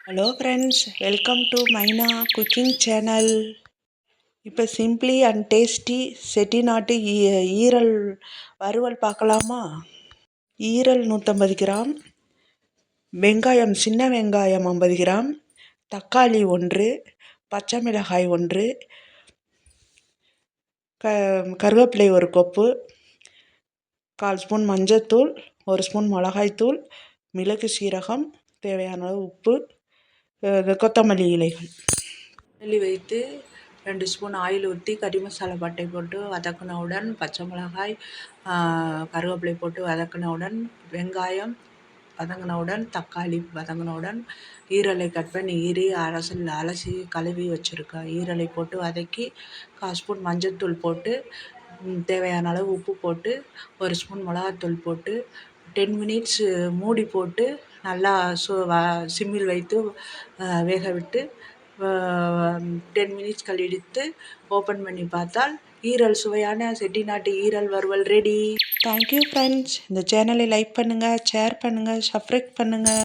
Hello friends, welcome to மைனா cooking channel. இப்போ simply and tasty செட்டிநாட்டு ஈரல் வறுவல் பார்க்கலாமா? ஈரல் 150 கிராம், வெங்காயம் சின்ன வெங்காயம் 50 கிராம், தக்காளி 1, பச்சை மிளகாய் 1, கருவேப்பிலை 1 கொப்பு, 1/4 ஸ்பூன் மஞ்சத்தூள், 1 ஸ்பூன் மிளகாய்த்தூள், மிளகு சீரகம், தேவையான அளவு உப்பு, கொத்தமல்லி இலைகள். நெல்லி வைத்து 2 ஸ்பூன் ஆயில் ஊற்றி கறி மசாலா பட்டை போட்டு வதக்கினவுடன் பச்சை மிளகாய், கருவேப்பிலை போட்டு வதக்கினவுடன் வெங்காயம் வதங்கினவுடன் தக்காளி வதங்கினவுடன் ஈரலை கட் பண்ணி அலசி கழுவி வச்சுருக்க ஈரலை போட்டு வதக்கி 1/4 ஸ்பூன் மஞ்சத்தூள் போட்டு தேவையான அளவு உப்பு போட்டு 1 ஸ்பூன் மிளகாத்தூள் போட்டு 10 மினிட்ஸ் மூடி போட்டு நல்லா சிம்மில் வைத்து வேக விட்டு 10 மினிட்ஸ் கழித்து ஓப்பன் பண்ணி பார்த்தால் சுவையான செட்டிநாட்டு ஈரல் வறுவல் ரெடி. Thank you friends. இந்த சேனலை லைக் பண்ணுங்கள், ஷேர் பண்ணுங்கள், சப்ஸ்கிரைப் பண்ணுங்கள்.